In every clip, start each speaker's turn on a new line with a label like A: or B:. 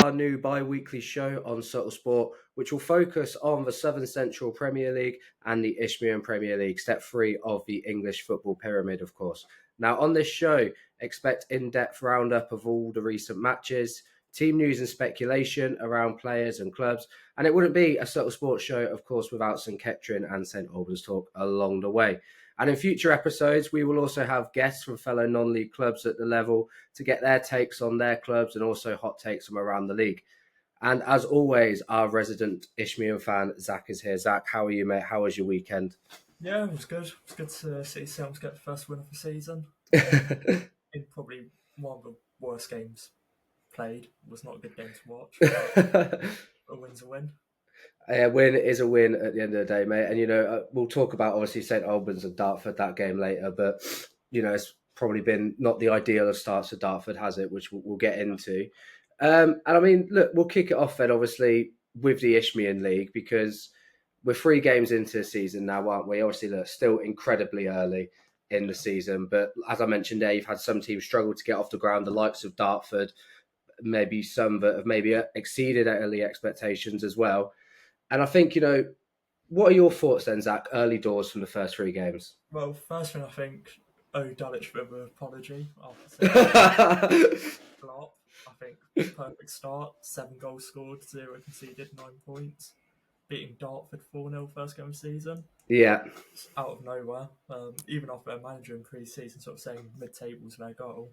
A: our new bi-weekly show on Subtle Sport, which will focus on the Southern Central Premier League and the Isthmian Premier League, step 3 of the English football pyramid, of course. Now, on this show, expect in-depth roundup of all the recent matches, team news and speculation around players and clubs, and it wouldn't be a Subtle Sports show, of course, without St Ketrin and St Albans talk along the way. And in future episodes, we will also have guests from fellow non-league clubs at the level to get their takes on their clubs and also hot takes from around the league. And as always, our resident Isthmian fan, Zach, is here. Zach, how are you, mate? How was your weekend?
B: Yeah, it was good. It was good to see Selms get the first win of the season. In probably one of the worst games played. It was not a good game to watch. A win's a win.
A: A win is a win at the end of the day, mate. And, we'll talk about, obviously, St Albans and Dartford, that game later. But, it's probably been not the ideal of starts for Dartford, has it? Which we'll get into. And I mean, look, we'll kick it off then, obviously, with the Isthmian League, because we're 3 games into the season now, aren't we? Obviously, look, still incredibly early in the season. But as I mentioned there, you've had some teams struggle to get off the ground, the likes of Dartford, maybe some that have maybe exceeded early expectations as well. And I think, what are your thoughts then, Zach, early doors from the first 3 games?
B: Well, first thing I think, Dulwich with an apology after flop. I think perfect start, 7 goals scored, 0 conceded, 9 points. Beating Dartford 4-0 first game of the season.
A: Yeah.
B: It's out of nowhere. Even off their manager in pre-season sort of saying mid-table's their goal.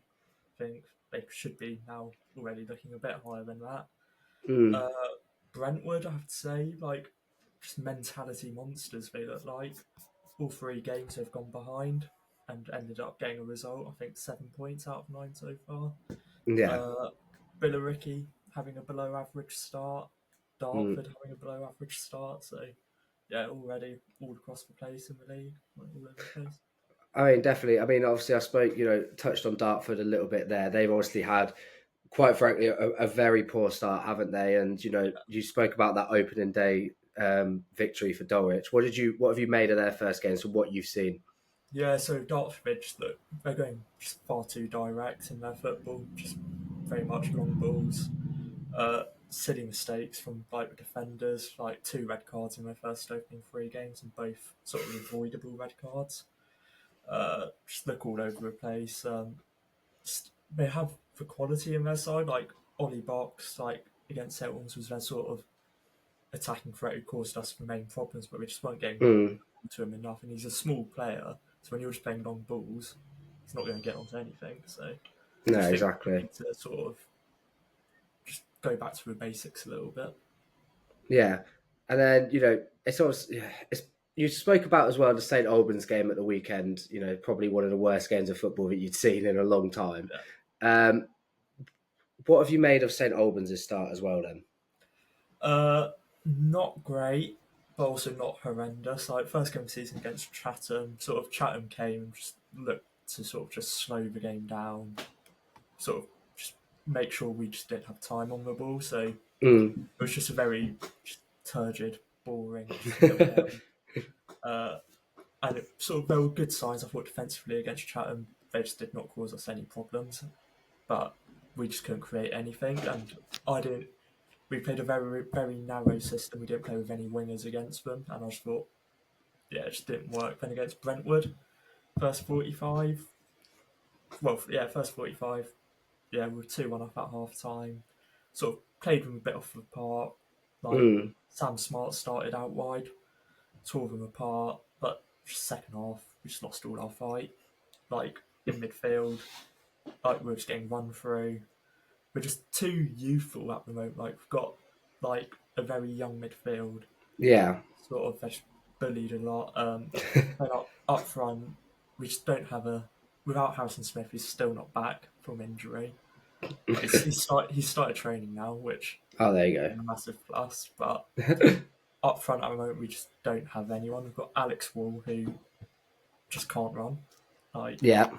B: I think they should be now already looking a bit higher than that. Brentwood, I have to say, just mentality monsters they look like. All 3 games have gone behind and ended up getting a result. I think 7 points out of 9 so far.
A: Yeah.
B: Billericay having a below average start. Dartford having a below average start. So, yeah, already all across the place in the league, all over the place.
A: I mean, definitely. I mean, obviously, I spoke, touched on Dartford a little bit there. They've obviously had, quite frankly, a very poor start, haven't they? And, you spoke about that opening day victory for Dulwich. What have you made of their first games from what you've seen?
B: Yeah, so Dartford, look, they're going just far too direct in their football, just very much long balls. Silly mistakes from the defenders, like 2 red cards in their first opening 3 games, and both sort of avoidable red cards. Just look all over the place. They have the quality in their side, like Ollie Box, against Hiltons was their sort of attacking threat who caused us the main problems, but we just weren't getting to him enough. And he's a small player, so when you're just playing long balls, he's not going to get onto anything. So I
A: No,
B: just think we
A: exactly.
B: need to sort of just go back to the basics a little bit.
A: Yeah. And then, it's obviously, you spoke about as well the St Albans game at the weekend, probably one of the worst games of football that you'd seen in a long time.
B: Yeah.
A: What have you made of St Albans' start as well then?
B: Not great, but also not horrendous. Like first game of the season against Chatham, sort of Chatham came and just looked to sort of just slow the game down, sort of just make sure we just didn't have time on the ball. So it was just a very just turgid, boring, just little game. And it sort of there were good signs. I thought defensively against Chatham, they just did not cause us any problems, but we just couldn't create anything. And I didn't. We played a very very narrow system. We didn't play with any wingers against them, and I just thought, yeah, it just didn't work. Then against Brentwood, first 45. Well, yeah, first 45. Yeah, we were 2-1 up at half time. Sort of played them a bit off the park. Like Sam Smart started out wide, tore them apart, but just second half we just lost all our fight. Like in midfield, like we were just getting run through. We're just too youthful at the moment. Like we've got like a very young midfield.
A: Yeah.
B: Sort of just bullied a lot. Then up front, we just don't have a. Without Harrison Smith, he's still not back from injury. But he started training now, which
A: Oh, there you
B: is
A: go.
B: a massive plus. But up front at the moment, we just don't have anyone. We've got Alex Wall, who just can't run. Like,
A: Yeah.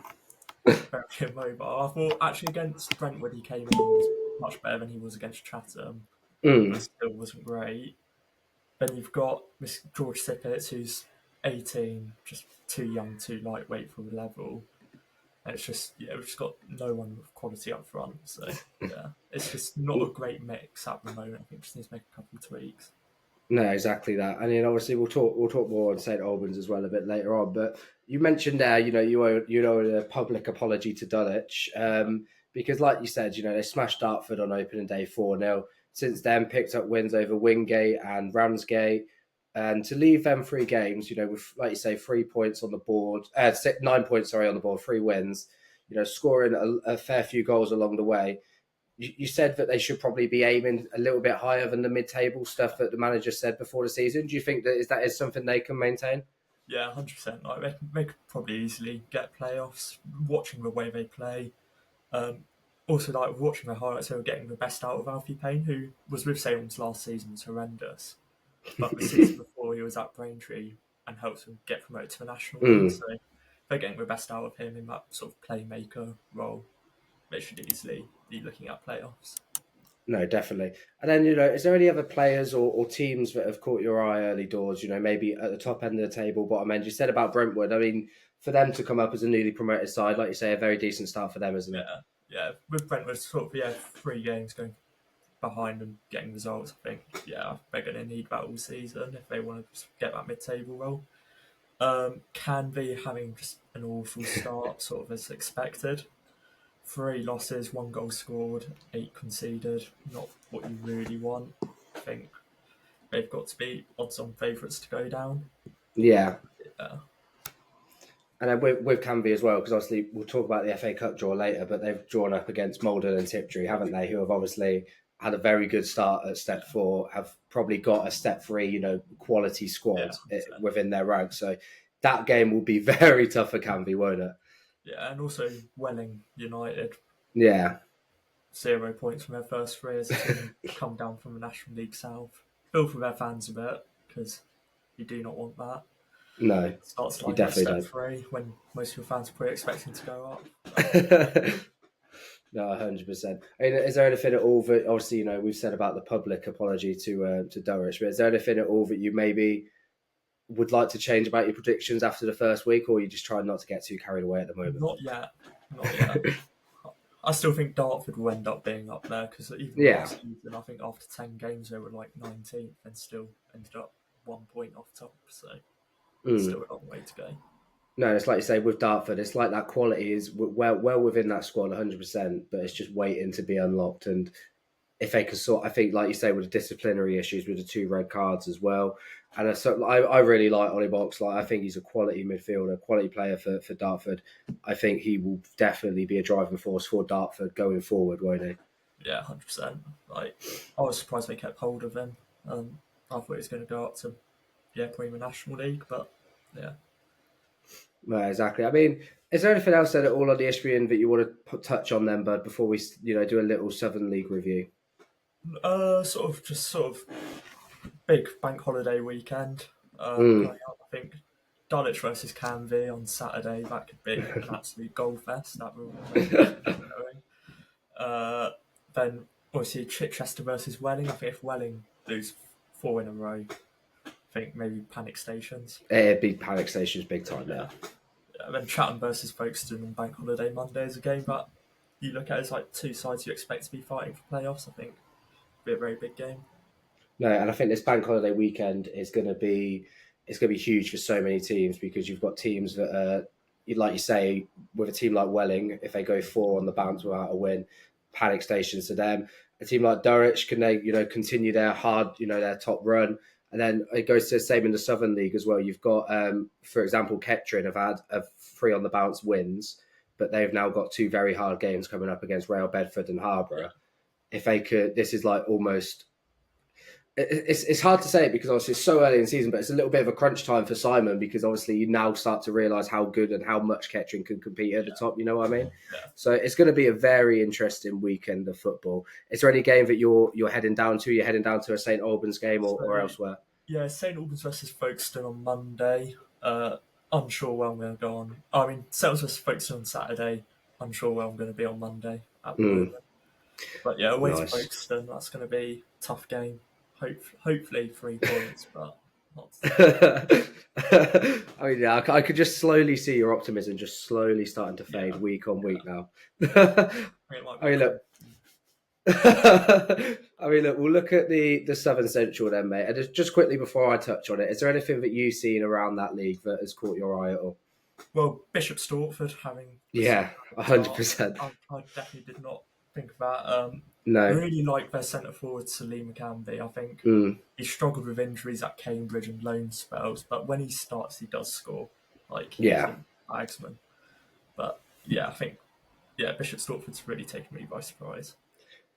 B: very immobile. I thought actually against Brentwood, he came in and was much better than he was against Chatham, but still wasn't great. Then you've got Miss George Sippett, who's 18, just too young, too lightweight for the level. And it's just, yeah, we've just got no one with quality up front. So, yeah, it's just not a great mix at the moment. I think just needs to make a couple of tweaks.
A: No, exactly that. And then obviously we'll talk more on St Albans as well a bit later on. But you mentioned there, you know a public apology to Dulwich, because like you said, they smashed Dartford on opening day 4-0. Since then, picked up wins over Wingate and Ramsgate, and to leave them 3 games, with like you say 3 points on the board, 9 points sorry on the board, 3 wins, scoring a fair few goals along the way. You said that they should probably be aiming a little bit higher than the mid-table stuff that the manager said before the season. Do you think that is something they can maintain?
B: Yeah, 100%. Like they could probably easily get playoffs. Watching the way they play, also like watching the highlights, they were getting the best out of Alfie Payne, who was with Salem's last season, was horrendous. But the season before, he was at Braintree and helped them get promoted to the National League. So they're getting the best out of him in that sort of playmaker role. They should easily be looking at playoffs.
A: No, definitely. And then, is there any other players or teams that have caught your eye early doors, maybe at the top end of the table, bottom end? You said about Brentwood. I mean, for them to come up as a newly promoted side, like you say, a very decent start for them, isn't it?
B: Yeah. With Brentwood, sort of, 3 games going behind and getting results, I think, they're going to need that all season if they want to get that mid-table role. Canby having just an awful start, sort of as expected. 3 losses, 1 goal scored, 8 conceded. Not what you really want. I think they've got to be odds-on favourites to go down.
A: Yeah.
B: Yeah.
A: And then with Canby as well, because obviously we'll talk about the FA Cup draw later, but they've drawn up against Malden and Tiptree, haven't they? Who have obviously had a very good start at step 4, have probably got a step 3, quality squad within their ranks. So that game will be very tough for Canby, won't it?
B: Yeah, and also Welling United.
A: Yeah.
B: 0 points from their first 3 as a team come down from the National League South. Feel for their fans a bit, because you do not want that.
A: No,
B: It starts like
A: definitely
B: step
A: don't.
B: 3 when most of your fans are probably expecting to go up.
A: No, 100%. I mean, is there anything at all that, obviously, we've said about the public apology to Dulwich, but is there anything at all that you maybe would like to change about your predictions after the first week, or are you just trying not to get too carried away at the moment?
B: Not yet. I still think Dartford will end up being up there, because even last season, I think after 10 games they were like 19th and still ended up 1 point off top. So still a long way to go.
A: No, it's like you say with Dartford, it's like that quality is well within that squad, 100%, but it's just waiting to be unlocked. And if they can I think, like you say, with the disciplinary issues with the 2 red cards as well. And I really like Ollie Box. Like, I think he's a quality midfielder, quality player for Dartford. I think he will definitely be a driving force for Dartford going forward, won't he?
B: Yeah, 100%. Like, I was surprised they kept hold of him. I thought he was going to go up to Premier National League, but yeah.
A: No, exactly. I mean, is there anything else at all on the Isthmian that you want to touch on then, Bud, before we do a little Southern League review?
B: Sort of big bank holiday weekend coming up. I think Dulwich versus Canvey on Saturday. That could be an absolute goal fest. That will going. Then obviously Chichester versus Welling. I think if Welling lose 4 in a row, I think maybe panic stations.
A: Big panic stations, big time now.
B: Yeah, then Chatham versus Folkestone on bank holiday Monday is a game that you look at as like 2 sides you expect to be fighting for playoffs. I think it'll be a very big game.
A: No, and I think this bank holiday weekend is going to be huge for so many teams, because you've got teams that are, like you say, with a team like Welling, if they go 4 on the bounce without a win, panic stations to them. A team like Dulwich, can they continue their hard their top run? And then it goes to the same in the Southern League as well. You've got, for example, Kettering have had 3 on the bounce wins, but they've now got 2 very hard games coming up against Rail Bedford and Harborough. If they could, this is like almost. It's hard to say it because obviously it's so early in the season, but it's a little bit of a crunch time for Simon, because obviously you now start to realise how good and how much Kettering can compete at the top. You know what I mean?
B: Yeah.
A: So it's going to be a very interesting weekend of football. Is there any game that you're heading down to? You're heading down to a St Albans game or elsewhere?
B: Yeah, St Albans versus Folkestone on Monday. Unsure where I'm going to go on. I mean, St Albans versus Folkestone on Saturday. Unsure where I'm going to be on Monday at the moment. But away to Folkestone, that's going to be a tough game. Hopefully 3 points, but Not
A: I mean, yeah, I could just slowly see your optimism just slowly starting to fade
B: yeah,
A: week on week
B: yeah.
A: now.
B: I think it might
A: I
B: be
A: mean, look.
B: close.
A: I mean, look. We'll look at the Southern Central then, mate. And just quickly before I touch on it, is there anything that you've seen around that league that has caught your eye at all?
B: Well, Bishop Stortford having such
A: Yeah,
B: a great start,
A: 100%.
B: I definitely did not think of that.
A: No.
B: Really like their centre forward Salim McCamby. I think
A: Mm,
B: he struggled with injuries at Cambridge and loan spells, but when he starts, he does score. Like he's
A: yeah.
B: a bagsman. But yeah, I think Bishop Stortford's really taken me by surprise.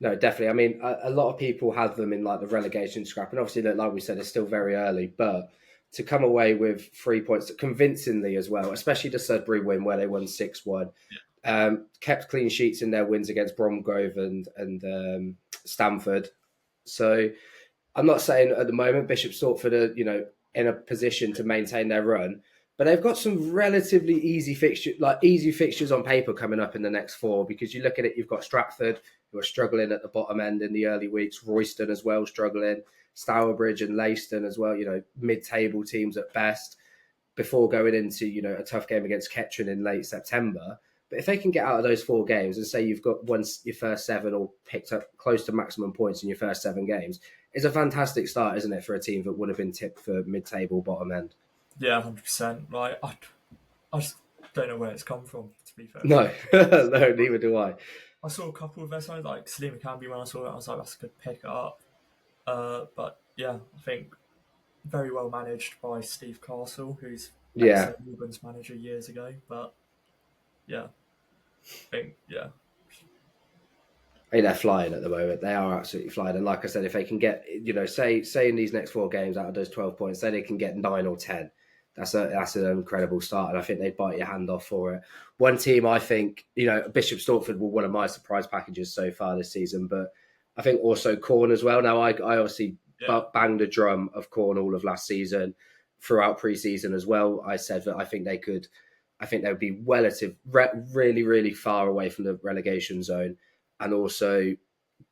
A: No, definitely. I mean, a lot of people had them in like the relegation scrap, and obviously, like we said, it's still very early. But to come away with 3 points convincingly as well, especially the Sudbury win where they won 6-1, kept clean sheets in their wins against Bromgrove and Stamford. So I'm not saying at the moment Bishop Stortford are in a position to maintain their run, but they've got some relatively easy fixtures on paper coming up in the next four. Because you look at it, you've got Stratford who are struggling at the bottom end in the early weeks, Royston as well struggling, Stourbridge and Leiston as well. Mid-table teams at best before going into a tough game against Kettering in late September. But if they can get out of those four games and say you've got your first seven or picked up close to maximum points in your first 7 games, it's a fantastic start, isn't it, for a team that would have been tipped for mid-table bottom end?
B: Yeah, 100%. Like I just don't know where it's come from. To be fair with
A: No,
B: you,
A: no, neither do I.
B: I saw a couple of their signs like Salim McCamby. When I saw it, I was like, that's a good pick up. But yeah, I think very well managed by Steve Castle, who's ex
A: Yeah,
B: Albans manager years ago. But yeah, I think
A: I mean, they're flying at the moment. They are absolutely flying. And like I said, if they can get, say in these next 4 games out of those 12 points, say they can get 9 or 10. That's an incredible start, and I think they'd bite your hand off for it. One team, I think, Bishop Stortford were one of my surprise packages so far this season, but I think also Corn as well. Now, I obviously
B: yeah,
A: banged the drum of Corn all of last season, throughout pre-season as well. I said that I think they would be really, really far away from the relegation zone, and also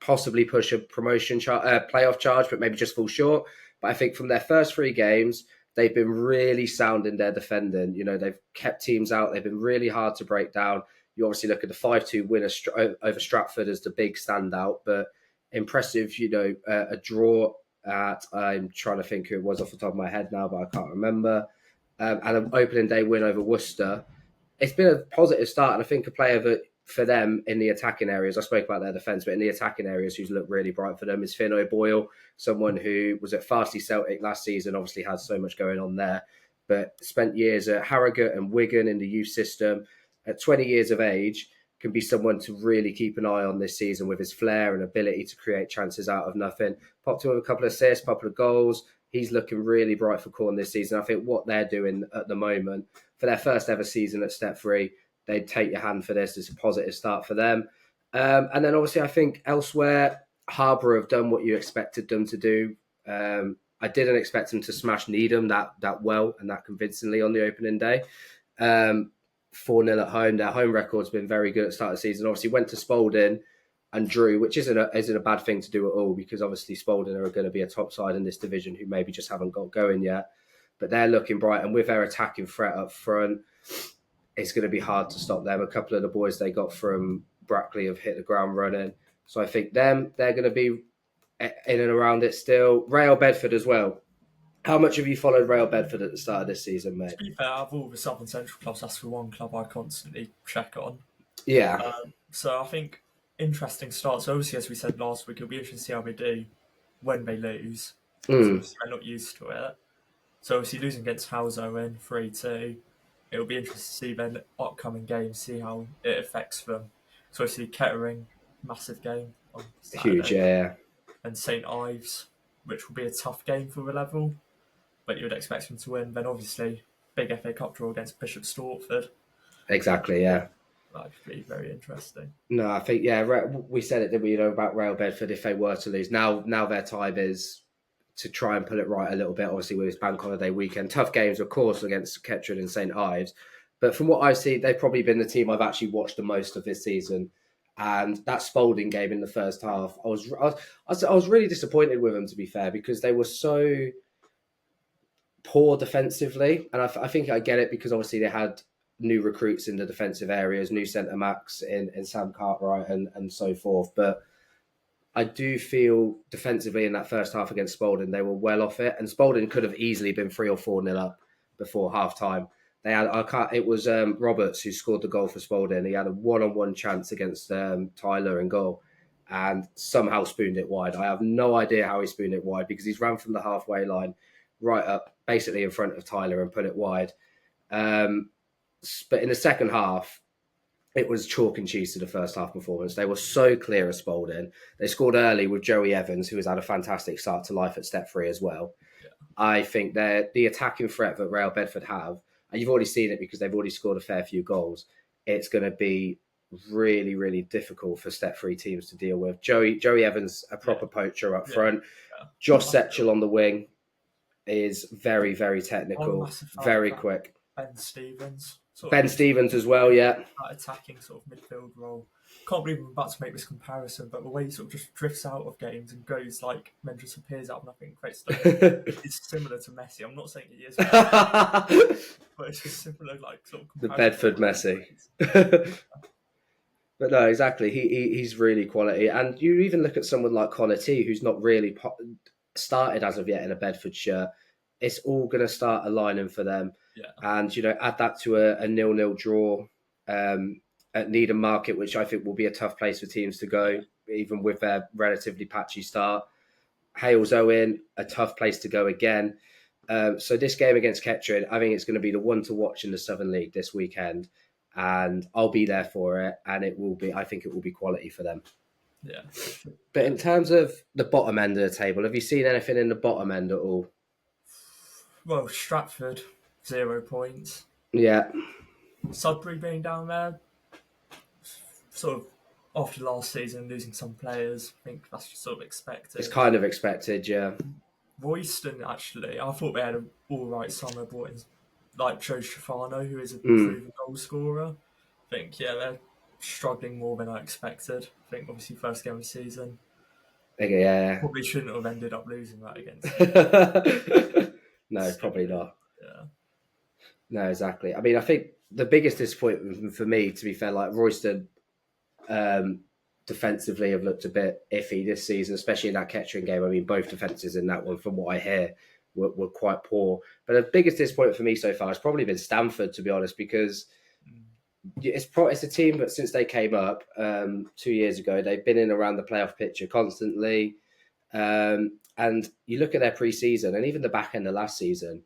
A: possibly push a playoff charge, but maybe just fall short. But I think from their first 3 games, they've been really sound in their defending. They've kept teams out. They've been really hard to break down. You obviously look at the 5-2 win over Stratford as the big standout, but impressive. A draw at, I'm trying to think who it was off the top of my head now, but I can't remember. And an opening day win over Worcester. It's been a positive start, and I think a player that for them in the attacking areas, I spoke about their defence, but in the attacking areas, who's looked really bright for them is Finn O'Boyle, someone who was at Farsley Celtic last season, obviously had so much going on there, but spent years at Harrogate and Wigan in the youth system. At 20 years of age, can be someone to really keep an eye on this season with his flair and ability to create chances out of nothing. Popped him with a couple of assists, a couple of goals. He's looking really bright for Corn this season. I think what they're doing at the moment for their first ever season at Step 3, they'd take your hand for this. It's a positive start for them. And then obviously, I think elsewhere, Harbour have done what you expected them to do. I didn't expect them to smash Needham that well and that convincingly on the opening day. 4-0 at home. Their home record's been very good at the start of the season. Obviously, went to Spalding and drew, which isn't a bad thing to do at all, because obviously Spalding are going to be a top side in this division who maybe just haven't got going yet. But they're looking bright, and with their attacking threat up front, it's going to be hard to stop them. A couple of the boys they got from Brackley have hit the ground running. So I think they're going to be in and around it still. Rail Bedford as well. How much have you followed Rail Bedford at the start of this season, mate?
B: to be fair, out of all the Southern Central clubs, that's the one club I constantly check on.
A: Yeah.
B: So I think interesting start. So obviously, as we said last week, it'll be interesting to see how they do when they lose, because
A: Mm.
B: obviously they're not used to it. So obviously losing against Houso in 3-2, it'll be interesting to see then upcoming games, see how it affects them. So obviously Kettering, massive game on
A: Huge,
B: Saturday,
A: yeah.
B: and St Ives, which will be a tough game for the level, but you would expect them to win. Then obviously big FA Cup draw against Bishop Stortford.
A: Exactly, yeah.
B: That could be very interesting.
A: No, I think, yeah, we said it, didn't we, about Rail Bedford if they were to lose. Now their time is to try and pull it right a little bit, obviously, with this bank holiday weekend. Tough games, of course, against Kettering and St Ives. But from what I see, they've probably been the team I've actually watched the most of this season. And that Spalding game in the first half, I was really disappointed with them, to be fair, because they were so poor defensively, and I think I get it because obviously they had new recruits in the defensive areas, new centre backs in Sam Cartwright and so forth. But I do feel defensively in that first half against Spalding, they were well off it, and Spalding could have easily been 3 or 4 nil up before half time. They had it was Roberts who scored the goal for Spalding. He had a one-on-one chance against Tyler in goal, and somehow spooned it wide. I have no idea how he spooned it wide because he's ran from the halfway line right up, basically in front of Tyler, and put it wide. But in the second half, it was chalk and cheese to the first half performance. They were so clear of Spalding. They scored early with Joey Evans, who has had a fantastic start to life at step 3 as well.
B: Yeah.
A: I think the attacking threat that Real Bedford have, and you've already seen it because they've already scored a fair few goals, it's going to be really, really difficult for step 3 teams to deal with. Joey Evans, a proper poacher up front. Yeah. Josh Setchell on the wing is very, very technical, very quick.
B: Ben Stevens.
A: Ben Stevens as well, yeah.
B: That attacking sort of midfield role. Can't believe I'm about to make this comparison, but the way he sort of just drifts out of games and goes like, and then just appears out of nothing, creates stuff. It's similar to Messi. I'm not saying he is, but it's just similar, like sort of
A: the Bedford Messi. But no, exactly. He's really quality, and you even look at someone like Connor T, who's not really started as of yet in a Bedford shirt. It's all going to start aligning for them.
B: Yeah.
A: And, add that to a 0-0 draw at Needham Market, which I think will be a tough place for teams to go, even with their relatively patchy start. Hales Owen, a tough place to go again. So this game against Kettering, I think it's going to be the one to watch in the Southern League this weekend. And I'll be there for it. And I think it will be quality for them.
B: Yeah.
A: But in terms of the bottom end of the table, have you seen anything in the bottom end at all?
B: Well, Stratford, 0 points.
A: Yeah.
B: Sudbury being down there, sort of after last season, losing some players. I think that's just sort of expected.
A: It's kind of expected, yeah.
B: Royston, actually, I thought they had an all-right summer, brought in like Joe Stefano, who is a proven goal scorer. I think, they're struggling more than I expected. I think, obviously, first game of the season.
A: Yeah.
B: Probably shouldn't have ended up losing that against
A: No, probably not.
B: Yeah.
A: No, exactly. I mean, I think the biggest disappointment for me, to be fair, like Royston defensively have looked a bit iffy this season, especially in that Kettering game. I mean, both defences in that one, from what I hear, were quite poor. But the biggest disappointment for me so far has probably been Stamford, to be honest, because it's a team that since they came up 2 years ago, they've been in around the playoff picture constantly. And you look at their pre-season and even the back end of last season,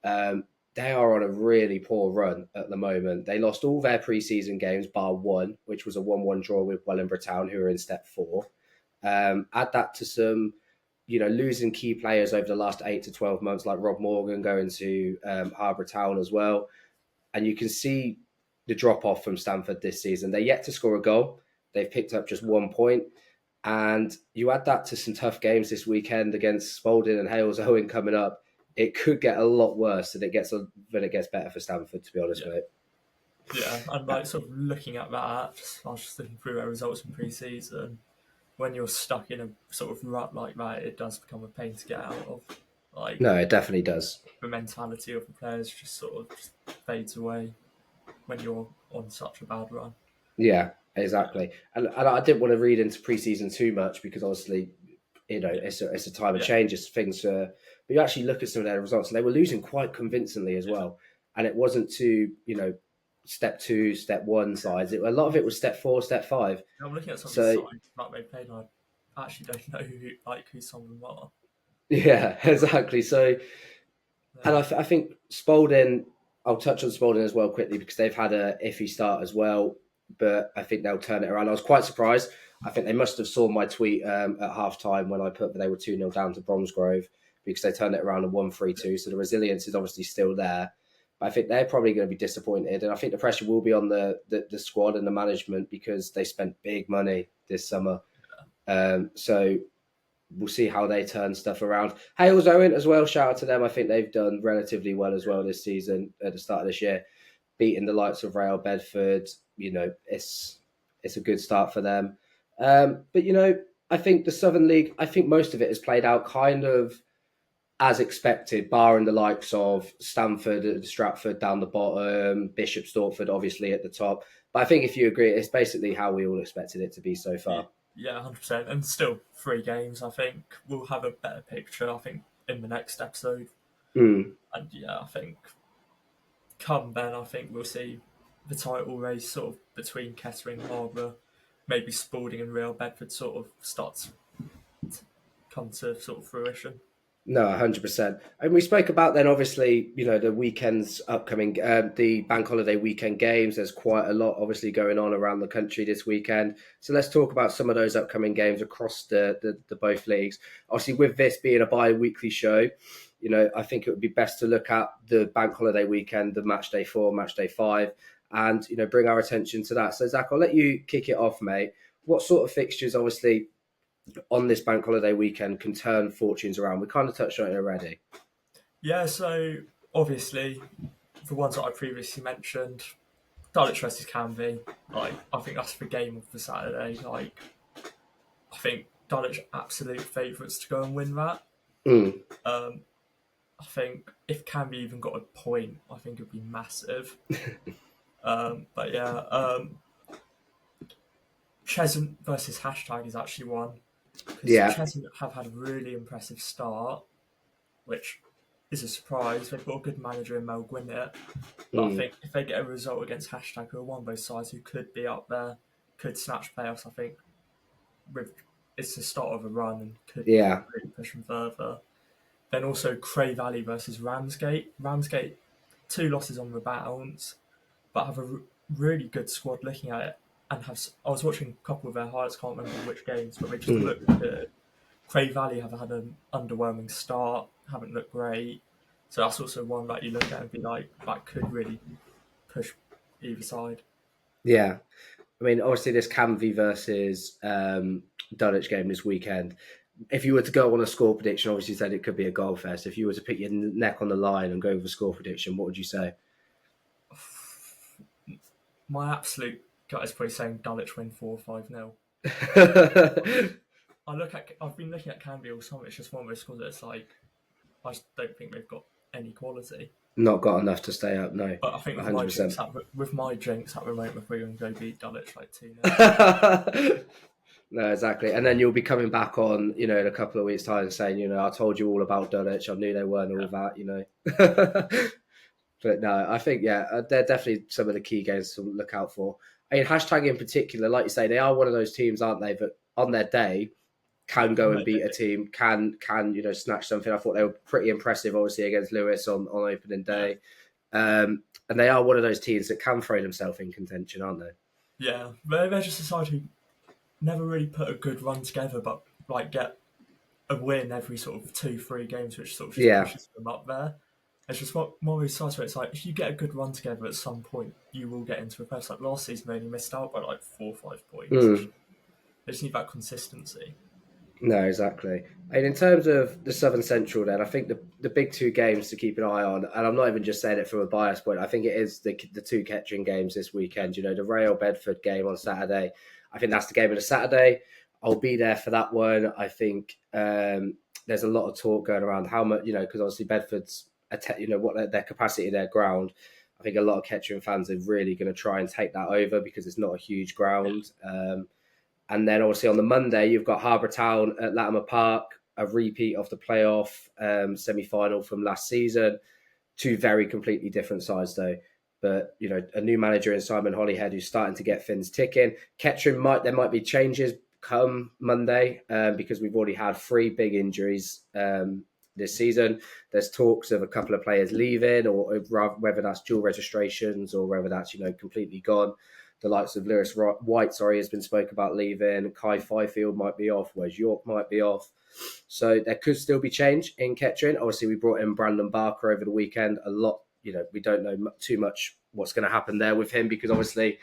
A: they are on a really poor run at the moment. They lost all their pre-season games bar one, which was a 1-1 draw with Wellingborough Town, who are in step 4. Add that to some, losing key players over the last 8 to 12 months, like Rob Morgan going to Harbour Town as well. And you can see the drop-off from Stamford this season. They're yet to score a goal. They've picked up just 1 point. And you add that to some tough games this weekend against Spalding and Hales Owen coming up, it could get a lot worse than it gets better for Stamford, to be honest with it.
B: Yeah, and like sort of looking at that, I was just looking through their results in pre-season. When you're stuck in a sort of rut like that, it does become a pain to get out of.
A: No, it definitely does.
B: The mentality of the players just sort of just fades away when you're on such a bad run.
A: Yeah. Exactly, and I didn't want to read into pre-season too much because obviously, it's a time of change. It's things, but you actually look at some of their results, and they were losing quite convincingly as well. And it wasn't to step 2, step 1 sides. A lot of it was step 4, step 5.
B: I'm looking at some of the sides that they played, and I actually don't know who some of them are.
A: Yeah, exactly. So, and I think Spalding. I'll touch on Spalding as well quickly because they've had a iffy start as well. But I think they'll turn it around. I was quite surprised. I think they must have saw my tweet at half-time when I put that they were 2-0 down to Bromsgrove because they turned it around and 1-3-2. So the resilience is obviously still there. But I think they're probably going to be disappointed. And I think the pressure will be on the squad and the management because they spent big money this summer. So we'll see how they turn stuff around. Hales Owen as well, shout out to them. I think they've done relatively well as well this season at the start of this year. Beating the likes of Real Bedford, it's a good start for them. But I think the Southern League, I think most of it has played out kind of as expected, barring the likes of Stamford, Stratford down the bottom, Bishop Stortford obviously at the top. But I think if you agree, it's basically how we all expected it to be so far.
B: Yeah, 100%. And still 3 games. I think we'll have a better picture. I think in the next episode.
A: Mm.
B: And yeah, I think come then, I think we'll see the title race sort of between Kettering, Harborough, maybe Spalding and Real Bedford sort of starts to come to sort of fruition.
A: No, 100%. And we spoke about then, obviously, the weekends upcoming, the bank holiday weekend games. There's quite a lot, obviously, going on around the country this weekend. So let's talk about some of those upcoming games across the both leagues. Obviously, with this being a bi-weekly show, I think it would be best to look at the bank holiday weekend, the match day 4, match day 5, and, bring our attention to that. So, Zach, I'll let you kick it off, mate. What sort of fixtures, obviously, on this bank holiday weekend can turn fortunes around? We kind of touched on it already.
B: Yeah, so obviously the ones that I previously mentioned, Dulwich versus Canvey, I think that's the game of the Saturday. I think Dulwich absolute favourites to go and win that.
A: Mm.
B: I think if Canvey even got a point, I think it'd be massive. But yeah, Cheshunt versus Hashtag is actually one. Because Cheshunt have had a really impressive start, which is a surprise. They've got a good manager in Mel Gwinnett. But I think if they get a result against Hashtag, who are one of those sides who could be up there, could snatch playoffs, I think it's the start of a run and could really push them further. Then also Cray Valley versus Ramsgate. Ramsgate, 2 losses on the bounce, but have a really good squad looking at it. And I was watching a couple of their highlights, can't remember which games, but they just looked good. Cray Valley have had an underwhelming start, haven't looked great. So that's also one that you look at and be like, that could really push either side.
A: Yeah. I mean, obviously this Canvey versus Dulwich game this weekend. If you were to go on a score prediction, obviously you said it could be a goal fest. If you were to put your neck on the line and go with a score prediction, what would you say?
B: My absolute gut is probably saying Dulwich win 4-5-0. I've been looking at Canvey all summer. It's just one of those scores that's like, I just don't think they've got any quality.
A: Not got enough to stay up, no.
B: But I think with my jinx at the moment, we're going to go beat Dulwich like 2-0.
A: No, exactly. And then you'll be coming back on, in a couple of weeks' time saying, I told you all about Dulwich. I knew they weren't all that, But no, I think, they're definitely some of the key games to look out for. I mean, Hashtag in particular, like you say, they are one of those teams, aren't they, that on their day can go and beat a team, can snatch something. I thought they were pretty impressive, obviously, against Lewes on opening day. And they are one of those teams that can throw themselves in contention, aren't they?
B: Yeah, they're just a side who never really put a good run together, but get a win every sort of 2-3 games, which sort of just pushes them up there. It's just more of those sides where it's like, if you get a good run together at some point, you will get into a post. Like last season, they only missed out by 4 or 5 points. They just need that consistency.
A: No, exactly. And in terms of the Southern Central, then I think the big 2 games to keep an eye on, and I'm not even just saying it from a bias point. I think it is the 2 Kettering games this weekend. The Real Bedford game on Saturday. I think that's the game of the Saturday. I'll be there for that one. I think there's a lot of talk going around how much, because obviously Bedford's, what their capacity, their ground. I think a lot of Kettering fans are really going to try and take that over because it's not a huge ground. And then obviously on the Monday, you've got Harbour Town at Latimer Park, a repeat of the playoff semi-final from last season. 2 very completely different sides though. But, a new manager in Simon Holyhead who's starting to get things ticking. Kettering, there might be changes come Monday because we've already had 3 big injuries this season. There's talks of a couple of players leaving, or whether that's dual registrations or whether that's, completely gone. The likes of Lewis White, has been spoken about leaving. Kai Fifield might be off. Wes York might be off. So there could still be change in Kettering. Obviously, we brought in Brandon Barker over the weekend. A lot, we don't know too much what's going to happen there with him because obviously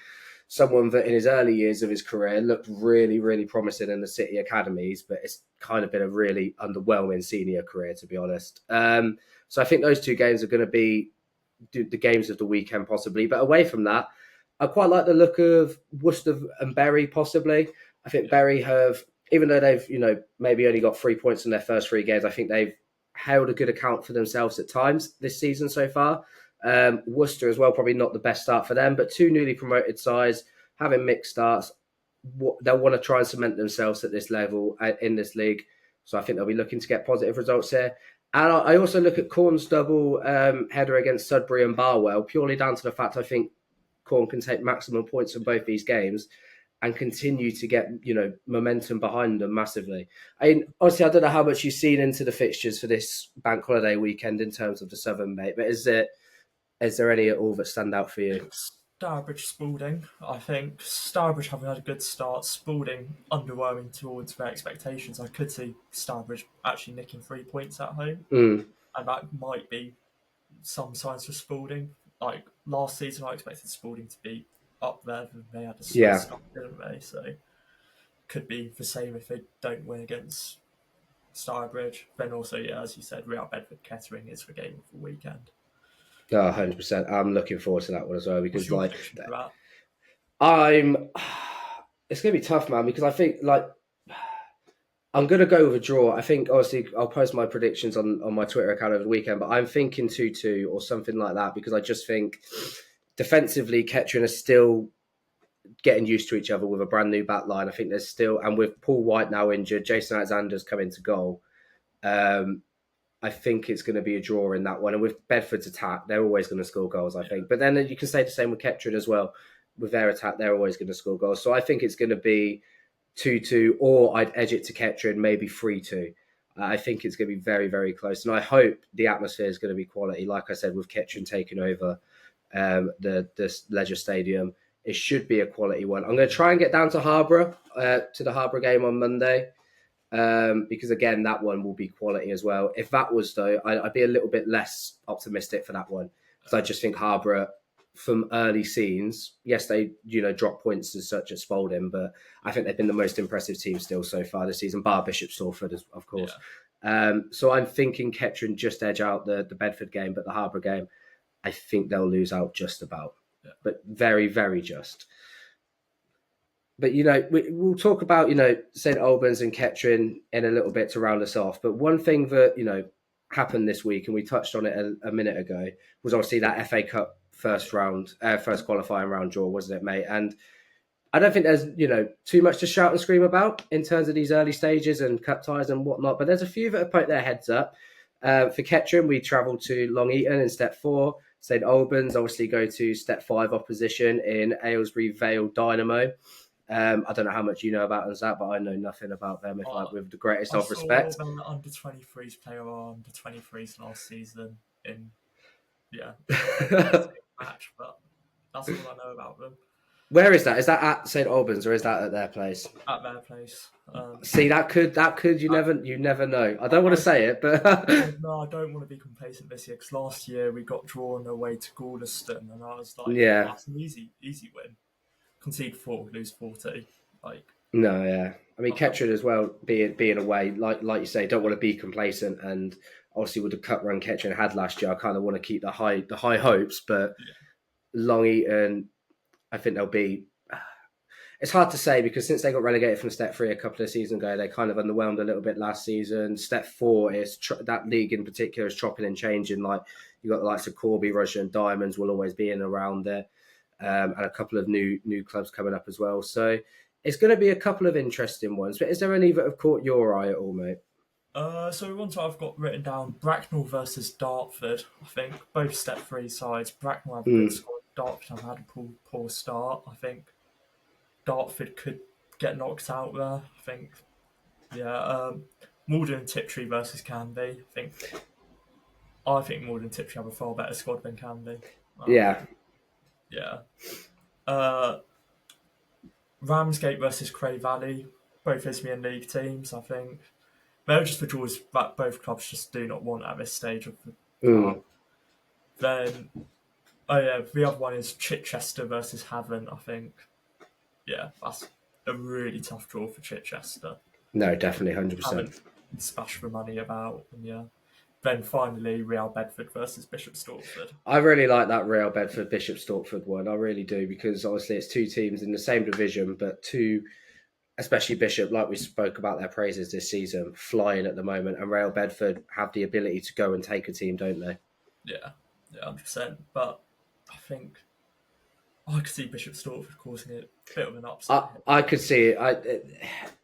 A: someone that in his early years of his career looked really, really promising in the City academies, but it's kind of been a really underwhelming senior career, to be honest. So I think those 2 games are going to be the games of the weekend possibly. But away from that, I quite like the look of Worcester and Bury, possibly. I think Bury have, even though they've, maybe only got 3 points in their first 3 games, I think they've held a good account for themselves at times this season so far. Worcester as well, probably not the best start for them, but two newly promoted sides having mixed starts. They'll want to try and cement themselves at this level in this league. So I think they'll be looking to get positive results here. And I also look at Corn's double header against Sudbury and Barwell, purely down to the fact I think Corn can take maximum points from both these games and continue to get, momentum behind them massively. I mean, honestly, I don't know how much you've seen into the fixtures for this bank holiday weekend in terms of the Southern, mate, but is there any at all that stand out for you?
B: Stourbridge Spalding. I think Stourbridge having had a good start, Spalding underwhelming towards their expectations. I could see Stourbridge actually nicking 3 points at home, and that might be some signs for Spalding. Like last season, I expected Spalding to be up there. They had a slow start, didn't they? So could be the same if they don't win against Stourbridge. Then also, as you said, Real Bedford Kettering is the game of the weekend.
A: Oh, 100%. I'm looking forward to that one as well because, it's going to be tough, man, because I think, I'm going to go with a draw. I think, obviously, I'll post my predictions on my Twitter account over the weekend, but I'm thinking 2-2 or something like that because I just think defensively, Kettering are still getting used to each other with a brand new back line. I think there's still, and with Paul White now injured, Jason Alexander's coming to goal. I think it's going to be a draw in that one. And with Bedford's attack, they're always going to score goals, I think. But then you can say the same with Kettering as well. With their attack, they're always going to score goals. So I think it's going to be 2-2, or I'd edge it to Kettering, maybe 3-2. I think it's going to be very, very close. And I hope the atmosphere is going to be quality. Like I said, with Kettering taking over the Leisure Stadium, it should be a quality one. I'm going to try and get down to Harborough, to the Harborough game on Monday. Because again, that one will be quality as well. If that was though, I'd be a little bit less optimistic for that one because I just think Harborough, from early scenes, yes, they drop points as such at Spalding, but I think they've been the most impressive team still so far this season, bar Bishop Stortford, of course. Yeah. So I'm thinking Kettering just edge out the Bedford game, but the Harborough game, I think they'll lose out just about, but very, very just. But, we'll talk about, St Albans and Kettering in a little bit to round us off. But one thing that, happened this week, and we touched on it a minute ago, was obviously that FA Cup first qualifying round draw, wasn't it, mate? And I don't think there's, too much to shout and scream about in terms of these early stages and cup ties and whatnot. But there's a few that have poked their heads up. For Kettering, we travelled to Long Eaton in Step 4. St Albans obviously go to Step 5 opposition in Aylesbury Vale Dynamo. I don't know how much you know about that, but I know nothing about them. With the greatest of respect,
B: I saw under 23s play or under 23s last season in match, but that's all I know about them.
A: Where is that? Is that at St Albans or is that at their place?
B: At their place.
A: See, that could you never know. I don't want to say it, but
B: no, I don't want to be complacent this year because last year we got drawn away to Galveston, and I was like, that's an easy win. Concede 4, lose 40.
A: No, yeah. I mean, Kettering as well, being away, like you say, don't want to be complacent. And obviously, with the cup run Kettering had last year, I kind of want to keep the high hopes. But Long Eaton, I think they'll be. It's hard to say because since they got relegated from Step 3 a couple of seasons ago, they kind of underwhelmed a little bit last season. Step 4 is that league in particular is chopping and changing. Like you got the likes of Corby, Russia, and Diamonds will always be in around there. And a couple of new clubs coming up as well. So it's going to be a couple of interesting ones. But is there any that have caught your eye at all, mate?
B: So ones that I've got written down, Bracknell versus Dartford. I think both Step 3 sides. Bracknell have a good score. Dartford have had a poor start. I think Dartford could get knocked out there. I think, Malden and Tiptree versus Canby. I think Malden and Tiptree have a far better squad than Canby.
A: Yeah.
B: Ramsgate versus Cray Valley, both Isthmian League teams, I think. They're just the draws that both clubs just do not want at this stage of the club. Then, the other one is Chichester versus Havant, I think. Yeah, that's a really tough draw for Chichester.
A: No, definitely, 100%.
B: Havant splash the money about, and Then finally, Real Bedford versus Bishop Stortford.
A: I really like that Real Bedford Bishop Stortford one. I really do because obviously it's two teams in the same division, but two especially Bishop, like we spoke about their praises this season, flying at the moment, and Real Bedford have the ability to go and take a team, don't they?
B: Yeah, 100%. But I think I could see Bishop Stortford causing a bit of an upset here.
A: I could see it.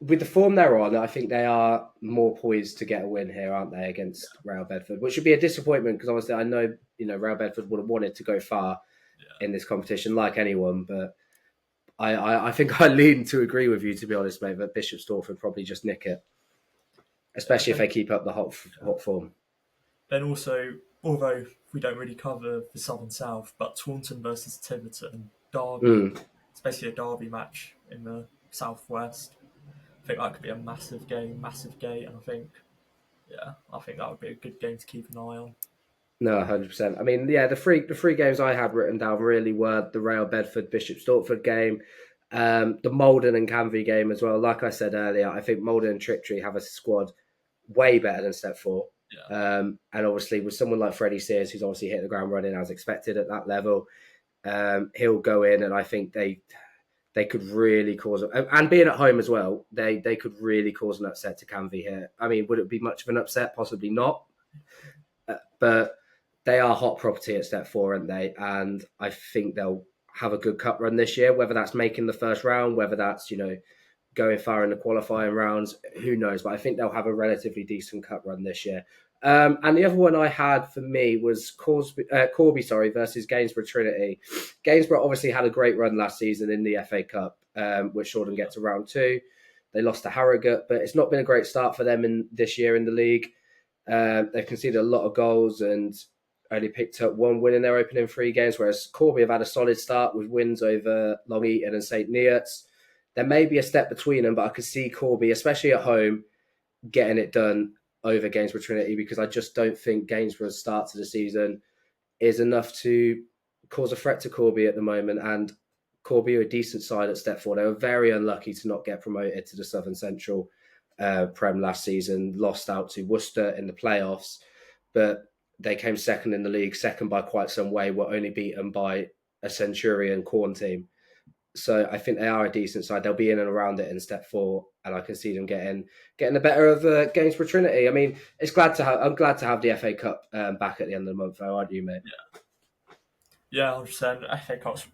A: With the form they're on, I think they are more poised to get a win here, aren't they, against Real Bedford? Which would be a disappointment because obviously I know Real Bedford would have wanted to go far
B: Yeah,
A: in this competition, like anyone. But I think I lean to agree with you, to be honest, mate. That Bishop Stortford probably just nick it,
B: yeah.
A: especially if they keep up the hot form.
B: Then also, although we don't really cover the South and South, but Taunton versus Tiverton, Derby,
A: Mm.
B: it's basically a Derby match in the Southwest. I think that could be a massive game, massive gate, and I think that would be a good game to keep an eye on.
A: No, 100%. I mean, yeah, the three games I had written down really were the Real Bedford Bishop Stortford game, the Malden and Canvey game as well. Like I said earlier, I think Malden and Trickery have a squad way better than Step Four.
B: Yeah,
A: And obviously, with someone like Freddie Sears, who's obviously hit the ground running as expected at that level, he'll go in, and I think they could really cause, and being at home as well, they could really cause an upset to Canvey here. I mean, would it be much of an upset? Possibly not, but they are hot property at Step Four, aren't they? And I think they'll have a good cup run this year. Whether that's making the first round, whether that's going far in the qualifying rounds, who knows? But I think they'll have a relatively decent cup run this year. And the other one I had for me was Corby, versus Gainsborough Trinity. Gainsborough obviously had a great run last season in the FA Cup, which saw them get to round two. They lost to Harrogate, but it's not been a great start for them in this year in the league. They've conceded a lot of goals and only picked up one win in their opening three games, whereas Corby have had a solid start with wins over Long Eaton and St. Neots. There may be a step between them, but I could see Corby, especially at home, getting it done over Gainsborough Trinity because I just don't think Gainsborough's start to the season is enough to cause a threat to Corby at the moment. And Corby are a decent side at Step Four. They were very unlucky to not get promoted to the Southern Central Prem last season, lost out to Worcester in the playoffs, but they came second in the league, second by quite some way, were only beaten by a Centurion Corn team. So I think they are a decent side. They'll be in and around it in Step Four, and I can see them getting the better of Gainsborough Trinity. I mean, I'm glad to have the FA Cup back at the end of the month, though, aren't you, mate?
B: yeah, 100%. FA Cup's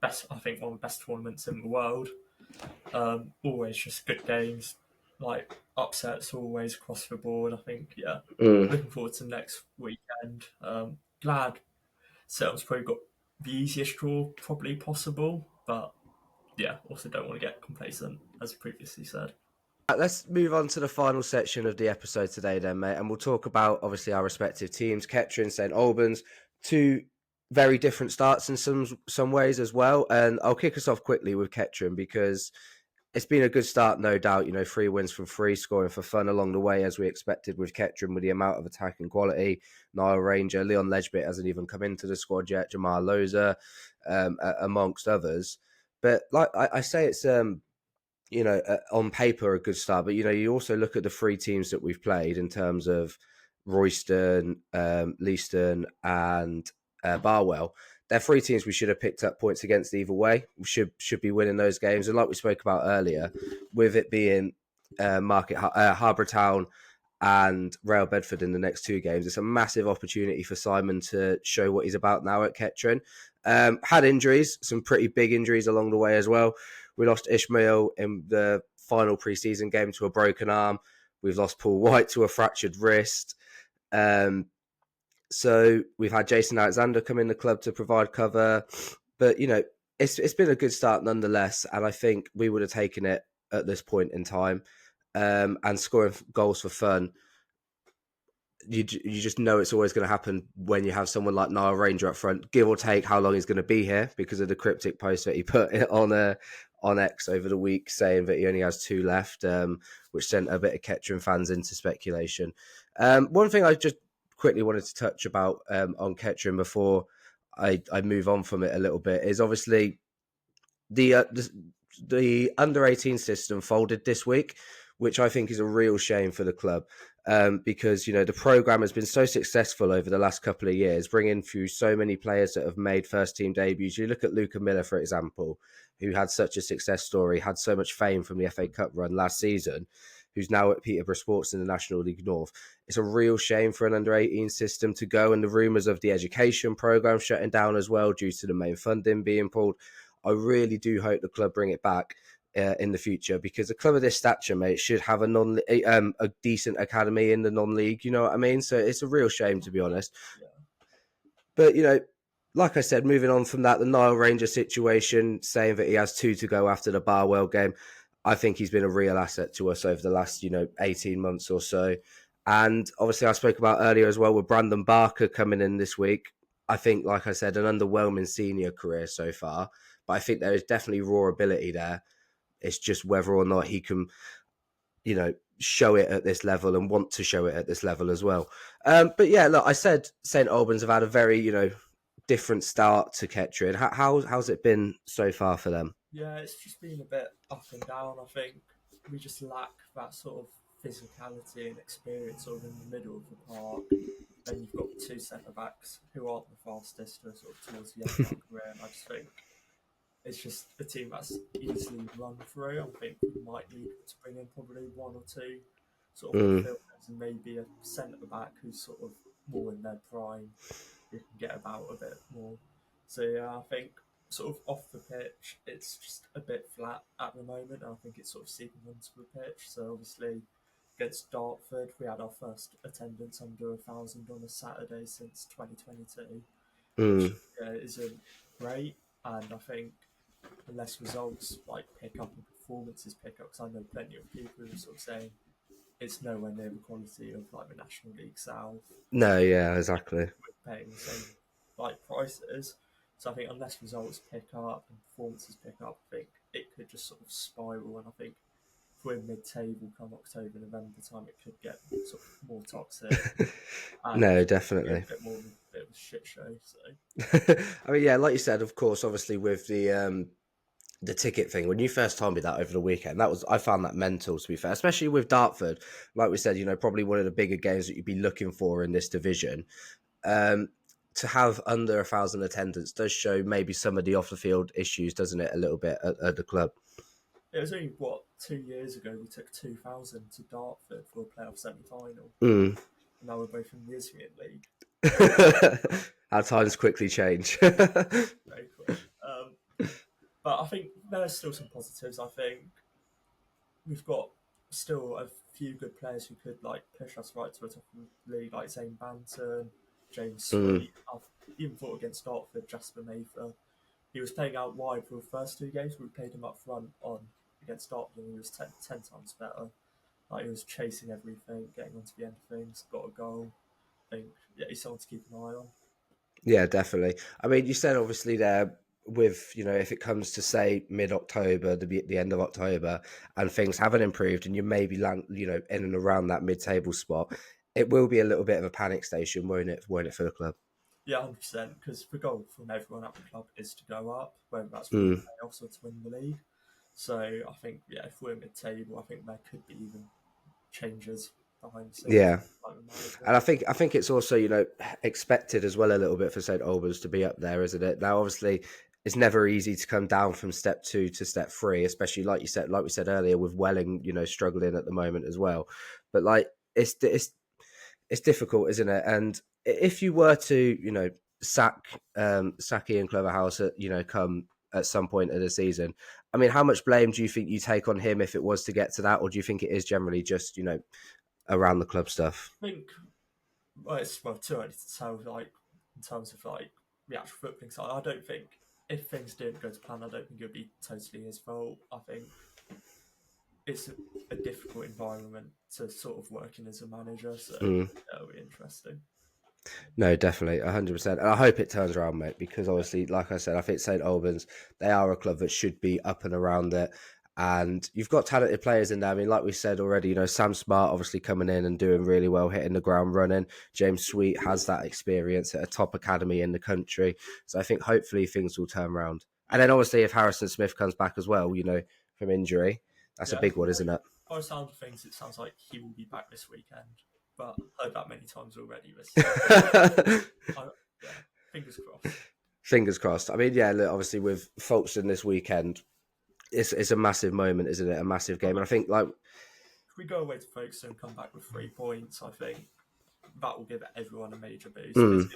B: best. I think one of the best tournaments in the world. Always just good games, like upsets always across the board. I think looking forward to next weekend. Glad Selton's probably got the easiest draw probably possible, but also don't want to get complacent as previously said.
A: Let's move on to the final section of the episode today, then, mate, and we'll talk about obviously our respective teams, Kettering, St Albans, two very different starts in some ways as well. And I'll kick us off quickly with Kettering because it's been a good start, no doubt. 3 wins from 3, scoring for fun along the way, as we expected with Kettering, with the amount of attacking quality. Niall Ranger, Leon Ledgebit hasn't even come into the squad yet, Jamal Loza, amongst others. But like I say, it's on paper a good start, but you also look at the 3 teams that we've played in terms of Royston, Leiston, and Barwell. They're 3 teams we should have picked up points against either way. We should be winning those games. And like we spoke about earlier, with it being Harbour Town and Real Bedford in the next 2 games, it's a massive opportunity for Simon to show what he's about now at Kettering. Had injuries, some pretty big injuries along the way as well. We lost Ishmael in the final pre-season game to a broken arm. We've lost Paul White to a fractured wrist. So we've had Jason Alexander come in the club to provide cover. But, it's been a good start nonetheless. And I think we would have taken it at this point in time. And scoring goals for fun. You just know it's always going to happen when you have someone like Niall Ranger up front, give or take how long he's going to be here because of the cryptic post that he put on X over the week saying that he only has 2 left, which sent a bit of Kettering fans into speculation. One thing I just quickly wanted to touch about on Kettering before I move on from it a little bit is obviously the under-18 system folded this week, which I think is a real shame for the club. Because the program has been so successful over the last couple of years, bringing through so many players that have made first team debuts. You look at Luca Miller, for example, who had such a success story, had so much fame from the FA Cup run last season, who's now at Peterborough Sports in the National League North. It's a real shame for an under-18 system to go, and the rumours of the education programme shutting down as well due to the main funding being pulled. I really do hope the club bring it back in the future, because a club of this stature, mate, should have a decent academy in the non-league. You know what I mean? So it's a real shame, to be honest.
B: Yeah.
A: But like I said, moving on from that, the Nile Ranger situation, saying that he has 2 to go after the Barwell game, I think he's been a real asset to us over the last 18 months or so. And obviously, I spoke about earlier as well with Brandon Barker coming in this week. I think, like I said, an underwhelming senior career so far, but I think there is definitely raw ability there. It's just whether or not he can, show it at this level and want to show it at this level as well. But yeah, look, I said St Albans have had a very, different start to Kettering. How's it been so far for them?
B: Yeah, it's just been a bit up and down. I think we just lack that sort of physicality and experience sort of in the middle of the park. Then you've got 2 centre backs who aren't the fastest sort of towards the end of their career. And I just think it's just a team that's easily run through. I think we might need to bring in probably 1 or 2 sort of midfielders and maybe a centre back who's sort of more in their prime, who can get about a bit more. So yeah, I think sort of off the pitch, it's just a bit flat at the moment. And I think it's sort of seeping onto the pitch. So obviously against Dartford, we had our first attendance under 1,000 on a Saturday since 2022, which isn't great. And I think unless results like pick up and performances pick up, because I know plenty of people who are sort of saying it's nowhere near the quality of like the National League South.
A: No, yeah, exactly.
B: We're paying the same like prices. So I think unless results pick up and performances pick up, I think it could just sort of spiral. And I think if we're mid-table come October, November time, it could get sort of more toxic.
A: No, definitely.
B: A bit more of a shit show. So
A: I mean, yeah, like you said, of course, obviously with the ticket thing, when you first told me that over the weekend, I found that mental, to be fair, especially with Dartford. Like we said, probably one of the bigger games that you'd be looking for in this division. To have under 1,000 attendance does show maybe some of the off the field issues, doesn't it, a little bit at the club?
B: It was only 2 years ago we took 2,000 to Dartford for a playoff semi-final. Now we're both in the Isthmian League.
A: Our times quickly change.
B: Very quick. But I think there's still some positives. I think we've got still a few good players who could like push us right to the top of the league, like Zane Banton, James Sweet. I've even thought against Dartford, Jasper Mather. He was playing out wide for the first 2 games. We played him up front against Dartford, and he was 10 times better. Like he was chasing everything, getting onto the end of things, got a goal. I think he's someone to keep an eye on.
A: Yeah, definitely. I mean, you said obviously there with, if it comes to say mid-October, the end of October, and things haven't improved and you maybe land, in and around that mid-table spot, it will be a little bit of a panic station, won't it for the club?
B: Yeah, 100%, because the goal from everyone at the club is to go up, whether that's for the playoffs or to win the league. So I think, if we're mid-table, I think there could be even changes behind the scenes.
A: Yeah, and I think it's also expected as well a little bit for St Albans to be up there, isn't it? Now, obviously, it's never easy to come down from step 2 to step 3, especially like we said earlier, with Welling, struggling at the moment as well. But like it's difficult, isn't it? And if you were to sack Ian Cleverhouse come at some point of the season, I mean, how much blame do you think you take on him if it was to get to that, or do you think it is generally just around the club stuff?
B: I think it's too early to tell. Like in terms of like the actual footballing side, I don't think if things didn't go to plan, I don't think it would be totally his fault. I think it's a difficult environment to sort of work in as a manager, so that'll be interesting.
A: No, definitely, 100%. And I hope it turns around, mate, because obviously, like I said, I think St Albans, they are a club that should be up and around it. And you've got talented players in there. I mean, like we said already, Sam Smart obviously coming in and doing really well, hitting the ground running. James Sweet has that experience at a top academy in the country. So I think hopefully things will turn around. And then obviously if Harrison Smith comes back as well, from injury, that's a big one, isn't it?
B: by the sound of things, it sounds like he will be back this weekend. But heard that many times already this season. Yeah, fingers crossed.
A: Fingers crossed. I mean, yeah, look, obviously with Folkestone this weekend, it's a massive moment, isn't it? A massive game. And I think, like,
B: If we go away to Folkestone and come back with 3 points, I think that will give everyone a major boost.
A: mm,
B: It's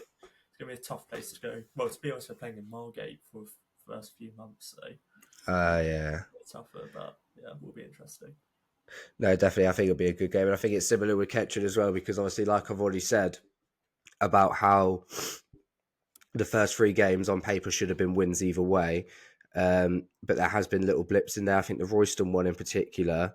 B: going to be a tough place to go. Well, to be honest, we're playing in Margate for the first few months, so
A: yeah.
B: it's tougher, but yeah, will be interesting.
A: No, definitely. I think it'll be a good game. And I think it's similar with Kettering as well, because obviously, like I've already said, about how the first 3 games on paper should have been wins either way. But there has been little blips in there. I think the Royston one in particular,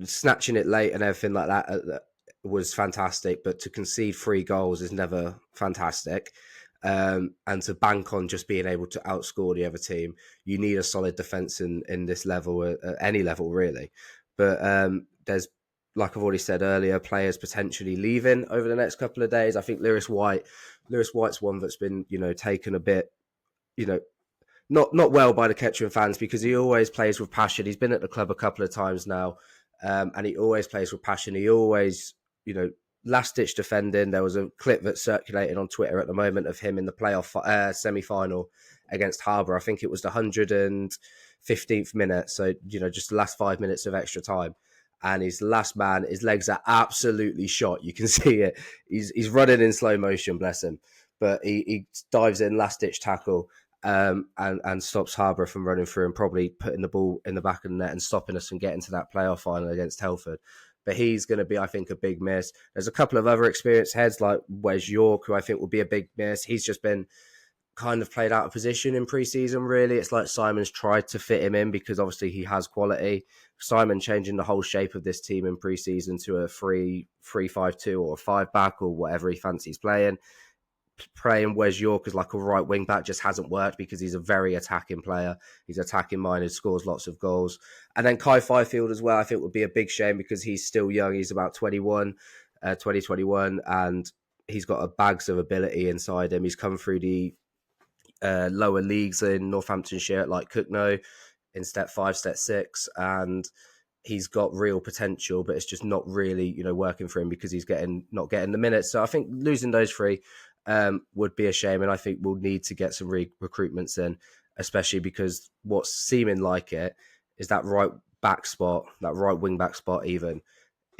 A: snatching it late and everything like that was fantastic. But to concede 3 goals is never fantastic. And to bank on just being able to outscore the other team, you need a solid defence in this level, at any level, really. But there's, like I've already said earlier, players potentially leaving over the next couple of days. I think Lewis White's one that's been, taken a bit, not well by the Kettering fans, because he always plays with passion. He's been at the club a couple of times now, and he always plays with passion. He always, last ditch defending. There was a clip that's circulating on Twitter at the moment of him in the playoff semi-final against Harbour. I think it was the 115th minute. So, just the last 5 minutes of extra time. And his last man, his legs are absolutely shot. You can see it. He's running in slow motion, bless him. But he dives in, last ditch tackle, and stops Harbour from running through and probably putting the ball in the back of the net and stopping us from getting to that playoff final against Telford. But he's going to be, I think, a big miss. There's a couple of other experienced heads like Wes York, who I think will be a big miss. He's just been kind of played out of position in pre-season, really. It's like Simon's tried to fit him in because obviously he has quality. Simon changing the whole shape of this team in pre-season to a 3-5-2 or a 5-back or whatever he fancies playing Wes York as like a right wing back just hasn't worked because he's a very attacking player. He's attacking minded, scores lots of goals. And then Kai Fifield as well, I think would be a big shame because he's still young. He's about 2021, and he's got a bags of ability inside him. He's come through the lower leagues in Northamptonshire like Cookno in step 5, step 6, and he's got real potential, but it's just not really, working for him because he's not getting the minutes. So I think losing those 3 would be a shame, and I think we'll need to get some recruitments in, especially because what's seeming like it is that right back spot, that right wing back spot even,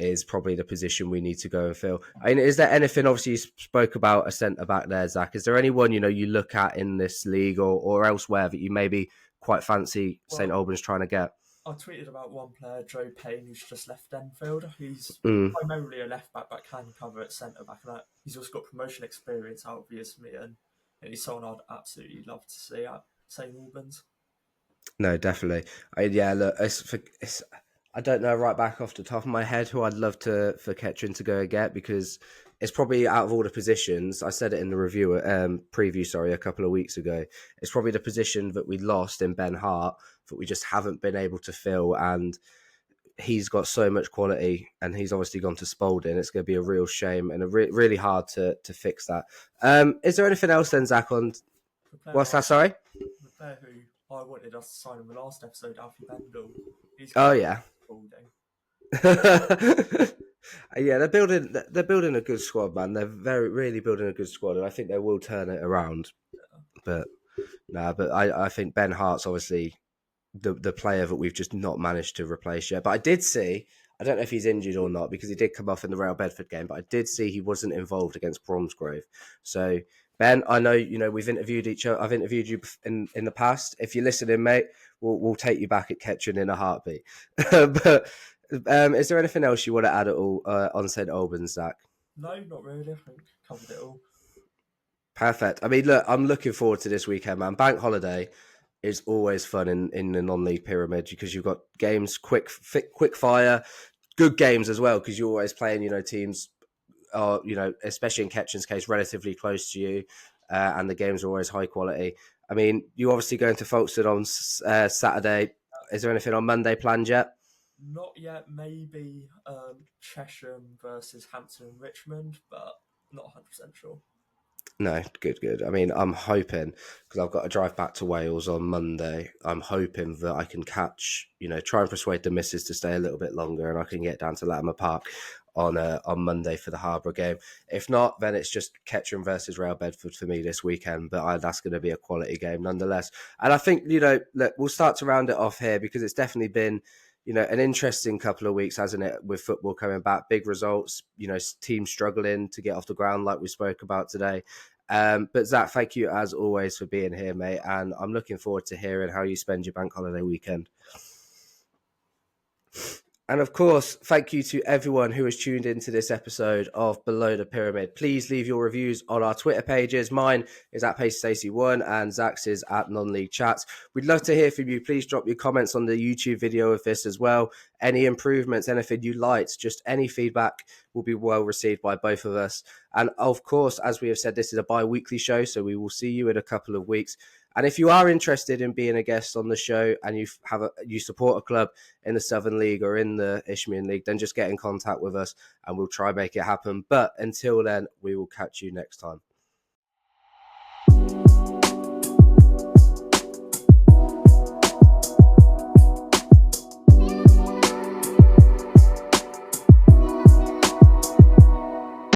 A: is probably the position we need to go and fill. I mean, is there anything, obviously you spoke about a centre back there, Zach, is there anyone, you look at in this league or elsewhere that you maybe quite fancy St Albans trying to get?
B: I tweeted about one player, Joe Payne, who's just left Enfield. He's
A: Mm.
B: primarily a left back, but can cover at centre back. And he's also got promotion experience, obviously, and he's someone I'd absolutely love to see at St Albans.
A: No, definitely. Look, I don't know right back off the top of my head who I'd love for Kettering to go and get, because it's probably out of all the positions. I said it in the preview, a couple of weeks ago. It's probably the position that we lost in Ben Hart that we just haven't been able to fill, and he's got so much quality, and he's obviously gone to Spalding. It's going to be a real shame and really hard to fix that. Is there anything else then, Zach? On what's that? Sorry,
B: the player who I wanted us to sign in the last episode, Alfie Bendel.
A: Oh yeah.
B: Spalding.
A: Yeah, they're building a good squad, man. They're really building a good squad, and I think they will turn it around. But I think Ben Hart's obviously the player that we've just not managed to replace yet. But I did see, I don't know if he's injured or not, because he did come off in the Real Bedford game, but I did see he wasn't involved against Bromsgrove. So Ben, I know we've interviewed each other. I've interviewed you in the past. If you're listening, mate, we'll take you back at Kettering in a heartbeat. But is there anything else you want to add at all on St Albans, Zach?
B: No, not really. I think covered it all.
A: Perfect. I mean, look, I'm looking forward to this weekend, man. Bank holiday is always fun in the non-league pyramid because you've got games, quick fire, good games as well, because you're always playing, teams are, especially in Kettring's case, relatively close to you, and the games are always high quality. I mean, you obviously going to Folkestone on Saturday. Is there anything on Monday planned yet?
B: Not yet. Maybe Chesham versus Hampton and Richmond, but not 100% sure.
A: No, good. I mean, I'm hoping, because I've got to drive back to Wales on Monday. I'm hoping that I can catch, try and persuade the missus to stay a little bit longer, and I can get down to Latimer Park on Monday for the Harbour game. If not, then it's just Kettering versus Real Bedford for me this weekend. But that's going to be a quality game nonetheless. And I think look, we'll start to round it off here, because it's definitely been an interesting couple of weeks, hasn't it, with football coming back, big results, teams struggling to get off the ground like we spoke about today. But Zach, thank you as always for being here, mate. And I'm looking forward to hearing how you spend your bank holiday weekend. And of course, thank you to everyone who has tuned into this episode of Below the Pyramid. Please leave your reviews on our Twitter pages. Mine is at PaceStacey1 and Zach's is at Non-League Chats. We'd love to hear from you. Please drop your comments on the YouTube video of this as well. Any improvements, anything you liked, just any feedback will be well received by both of us. And of course, as we have said, this is a bi-weekly show, so we will see you in a couple of weeks. And if you are interested in being a guest on the show and you support a club in the Southern League or in the Isthmian League, then just get in contact with us and we'll try and make it happen. But until then, we will catch you next time.